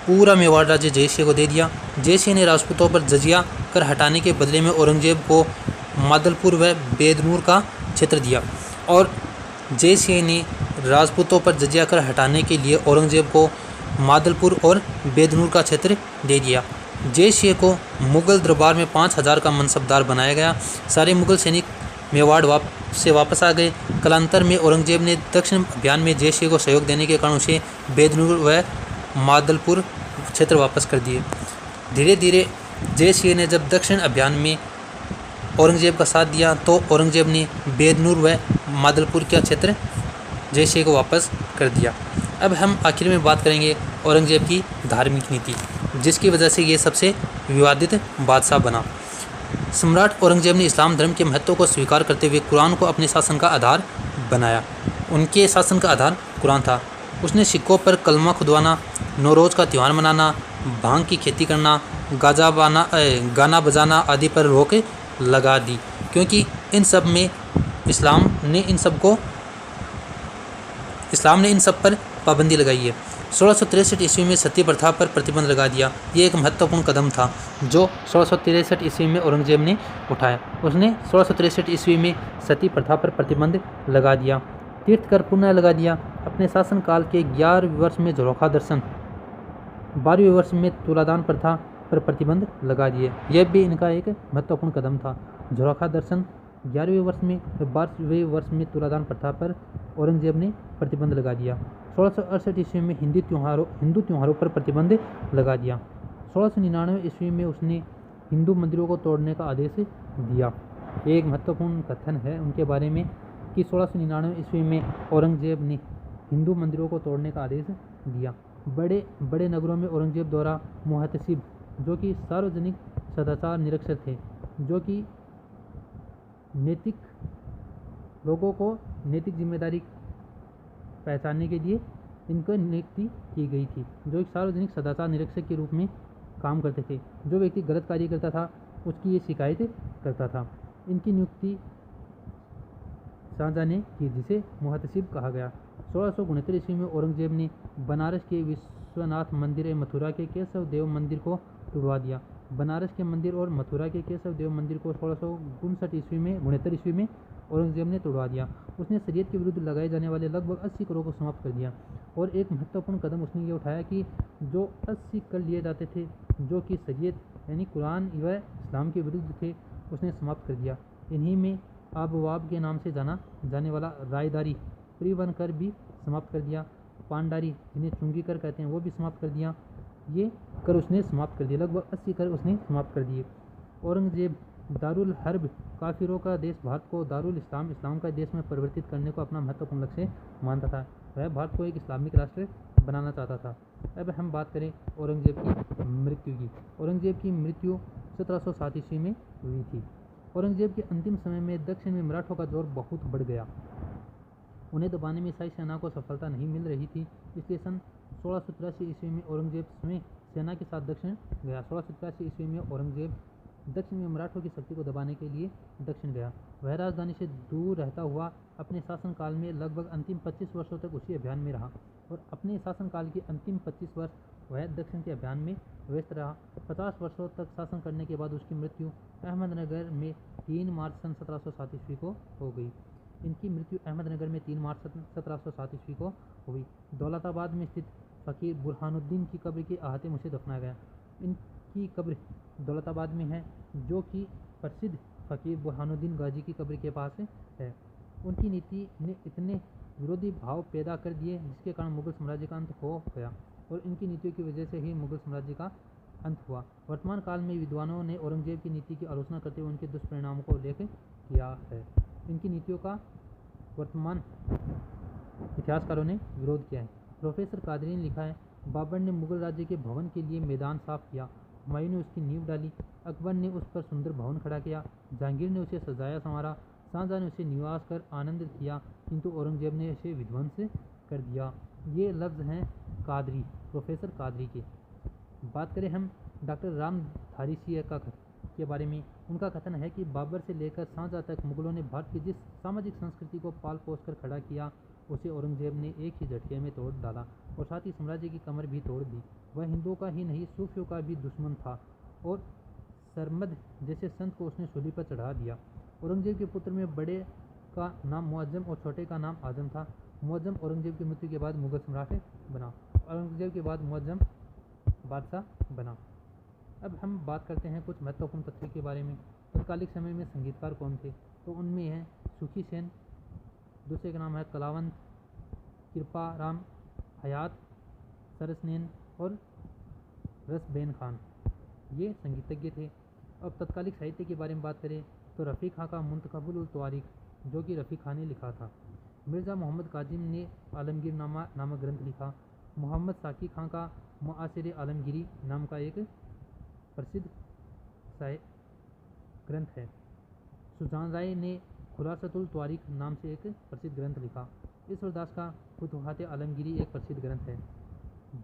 पूरा मेवाड़ राज्य जयसिंह को दे दिया। जयसिंह ने राजपूतों पर जजिया कर हटाने के बदले में औरंगजेब को मादलपुर व बेदनूर का क्षेत्र दिया, और जयसिंह ने राजपूतों पर जजिया कर हटाने के लिए औरंगजेब को मादलपुर और बेदनूर का क्षेत्र दे दिया। जयसिंह को मुग़ल दरबार में 5000 का मनसबदार बनाया गया। सारे मुग़ल सैनिक मेवाड़ से वापस आ गए। कालांतर में औरंगजेब ने दक्षिण अभियान में जयसिंह को सहयोग देने के कारण उसे बेदनूर व मादलपुर क्षेत्र वापस कर दिए। धीरे धीरे जयसिंह ने जब दक्षिण अभियान में औरंगजेब का साथ दिया तो औरंगजेब ने बेदनूर व मादलपुर का क्षेत्र जयसिंह को वापस कर दिया। अब हम आखिर में बात करेंगे औरंगजेब की धार्मिक नीति, जिसकी वजह से ये सबसे विवादित बादशाह बना। सम्राट औरंगजेब ने इस्लाम धर्म के महत्व को स्वीकार करते हुए कुरान को अपने शासन का आधार बनाया। उनके शासन का आधार कुरान था। उसने सिक्कों पर कलमा खुदवाना, नौरोज़ का त्यौहार मनाना, भांग की खेती करना, गाना बजाना आदि पर रोक लगा दी, क्योंकि इन सब में इस्लाम ने इन सब पर पाबंदी लगाई है। 1663 ईस्वी में सती प्रथा पर प्रतिबंध लगा दिया। ये एक महत्वपूर्ण कदम था जो 1663 ईस्वी में औरंगजेब ने उठाया। उसने 1663 ईस्वी में सती प्रथा पर प्रतिबंध लगा दिया, तीर्थ कर पुनः लगा दिया। अपने शासनकाल के 11वें वर्ष में झरोखा दर्शन, 12वें वर्ष में तुलादान प्रथा पर प्रतिबंध लगा दिए। यह भी इनका एक महत्वपूर्ण कदम था। झरोखा दर्शन 11वें वर्ष में, 12वें वर्ष में तुलादान प्रथा पर औरंगजेब ने प्रतिबंध लगा दिया। 1668 ईस्वी में हिंदू त्योहारों पर प्रतिबंध लगा दिया। 1699 ईस्वी में उसने हिंदू मंदिरों को तोड़ने का आदेश दिया। एक महत्वपूर्ण कथन है उनके बारे में कि 1699 ईस्वी में औरंगजेब ने हिंदू मंदिरों को तोड़ने का आदेश दिया। बड़े बड़े नगरों में औरंगजेब द्वारा मुहतसिब, जो कि सार्वजनिक सदाचार निरीक्षक थे, जो कि नैतिक लोगों को नैतिक जिम्मेदारी पहचानने के लिए इनको नियुक्ति की गई थी, जो एक सार्वजनिक सदाचार निरीक्षक के रूप में काम करते थे। जो व्यक्ति गलत कार्य करता था उसकी ये शिकायत करता था। इनकी नियुक्ति शाहजहां ने की, जिसे मुहतसिब कहा गया। 1669 ईस्वी में औरंगजेब ने बनारस के विश्वनाथ मंदिर और मथुरा के केशव देव मंदिर को तुड़वा दिया। बनारस के मंदिर और मथुरा के केशव देव मंदिर को 1659 ईस्वी में औरंगजेब ने तुड़वा दिया। उसने शरीयत के विरुद्ध लगाए जाने वाले लगभग 80 करों को समाप्त कर दिया। और एक महत्वपूर्ण कदम उसने ये उठाया कि जो 80 कर लिए जाते थे जो कि शरीयत यानी कुरान व इस्लाम के विरुद्ध थे, उसने समाप्त कर दिया। इन्हीं में आबवाब के नाम से जाना जाने वाला रायदारी परिवहन कर भी समाप्त कर दिया। पांडारी, जिन्हें चुंगी कर कहते हैं, वो भी समाप्त कर दिया। ये कर उसने समाप्त कर दिए। लगभग 80 कर उसने समाप्त कर दिए। औरंगजेब दारुल हर्ब, काफिरों का देश भारत को दारुल इस्लाम का देश में परिवर्तित करने को अपना महत्वपूर्ण लक्ष्य मानता था। वह भारत को एक इस्लामिक राष्ट्र बनाना चाहता था। अब हम बात करें औरंगजेब की मृत्यु की। औरंगजेब की मृत्यु 1707 ईस्वी में हुई थी। औरंगजेब के अंतिम समय में दक्षिण में मराठों का जोर बहुत बढ़ गया। उन्हें दबाने में शाही सेना को सफलता नहीं मिल रही थी, इसलिए सन 1683 ईस्वी में औरंगजेब स्वयं सेना के साथ दक्षिण गया। 1683 ईस्वी में औरंगजेब दक्षिण में मराठों की शक्ति को दबाने के लिए दक्षिण गया। वह राजधानी से दूर रहता हुआ अपने शासनकाल में लगभग अंतिम 25 वर्षों तक उसी अभियान में रहा और अपने शासनकाल के अंतिम 25 वर्ष वह दक्षिण के अभियान में व्यस्त रहा। 50 वर्षों तक शासन करने के बाद उसकी मृत्यु अहमदनगर में 3 मार्च सन 1707 ईस्वी को हो गई। इनकी मृत्यु अहमदनगर में 3 मार्च 1707 ईस्वी को हुई। दौलताबाद में स्थित फ़कीर बुरहानुद्दीन की कब्र के अहाते में उसे दफनाया गया। इनकी कब्र दौलताबाद में है, जो कि प्रसिद्ध फ़कीर बुरहानुद्दीन गाजी की कब्र के पास है। उनकी नीति ने इतने विरोधी भाव पैदा कर दिए जिसके कारण मुगल साम्राज्य का अंत हो गया और इनकी नीतियों की वजह से ही मुगल साम्राज्य का अंत हुआ। वर्तमान काल में विद्वानों ने औरंगजेब की नीति की आलोचना करते हुए उनके दुष्परिणामों को उल्लेख किया है। इनकी नीतियों का वर्तमान इतिहासकारों ने विरोध किया है। प्रोफेसर कादरी ने लिखा है, बाबर ने मुगल राज्य के भवन के लिए मैदान साफ किया, हुमायूं ने उसकी नींव डाली, अकबर ने उस पर सुंदर भवन खड़ा किया, जहांगीर ने उसे सजाया संवारा, शाहजहां ने उसे निवास कर आनंदित किया, किंतु औरंगजेब ने इसे विध्वंस कर दिया। ये लफ्ज़ हैं कादरी, प्रोफेसर कादरी के। बात करें हम डॉक्टर रामधारी सिंह के बारे में। उनका कथन है कि बाबर से लेकर शाहजहां तक मुगलों ने भारत की जिस सामाजिक संस्कृति को पाल पोस कर खड़ा किया उसे औरंगजेब ने एक ही झटके में तोड़ डाला और साथ ही साम्राज्य की कमर भी तोड़ दी। वह हिंदुओं का ही नहीं सूफियों का भी दुश्मन था और सरमद जैसे संत को उसने सूली पर चढ़ा दिया। औरंगजेब के पुत्र में बड़े का नाम मुअज्जम और छोटे का नाम आजम था। मुअज्जम औरंगजेब की मृत्यु के बाद मुगल सम्राट बना। औरंगजेब के बाद मुअज्जम बादशाह बना। अब हम बात करते हैं कुछ महत्वपूर्ण तथ्यों के बारे में। तत्कालिक समय में संगीतकार कौन थे? तो उनमें हैं सुखी सेन, दूसरे का नाम है कलावंत, कृपाराम, हयात, सरसनेन और रसबेन खान, ये संगीतज्ञ थे। अब तत्कालिक साहित्य के बारे में बात करें तो रफ़ी खां का मुंतखबुल उल तवारीख, जो कि रफ़ी खां ने लिखा था। मिर्ज़ा मोहम्मद काजिम ने आलमगीर नामा नामक ग्रंथ लिखा। मोहम्मद साकी खां का मुआसिर आलमगीरी नाम का एक प्रसिद्ध ग्रंथ है। सुजान राय ने खुलासतुल तवारीख नाम से एक प्रसिद्ध ग्रंथ लिखा। ईश्वर दास का फुतुहात आलमगीरी एक प्रसिद्ध ग्रंथ है।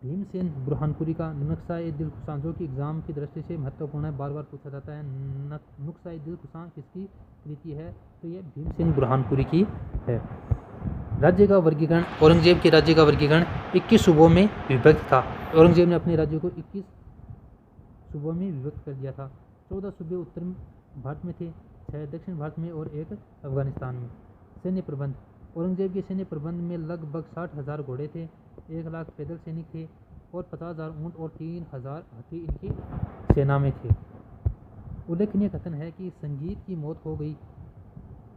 भीमसेन बुरहानपुरी का नुस्ख़ा-ए-दिलकुशां, जो कि एग्ज़ाम की दृष्टि से महत्वपूर्ण है, बार बार पूछा जाता है। नुस्ख़ा-ए-दिलकुशां किसकी कृति है? तो ये भीमसेन बुरहानपुरी की है। राज्य का वर्गीकरण। औरंगजेब के राज्य का वर्गीकरण 21 सूबों में विभक्त था। औरंगजेब ने अपने राज्य को 21 सूबों में विभक्त कर दिया था। 14 सूबे उत्तर भारत में थे, 6 दक्षिण भारत में और 1 अफगानिस्तान में। सैन्य प्रबंध। औरंगजेब के सैन्य प्रबंध में लगभग 60,000 घोड़े थे, 1 लाख पैदल सैनिक थे और 50,000 ऊँट और 3,000 हाथी इनकी सेना में थे। उल्लेखनीय कथन है कि संगीत की मौत हो गई।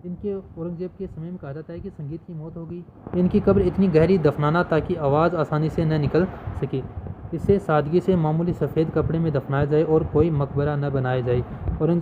इनके औरंगजेब के समय में कहा जाता है कि संगीत की मौत हो गई। इनकी कब्र इतनी गहरी दफनाना ताकि आवाज़ आसानी से न निकल सके। इससे सादगी से मामूली सफ़ेद कपड़े में दफनाया जाए और कोई मकबरा न बनाया जाए। औरंगजेब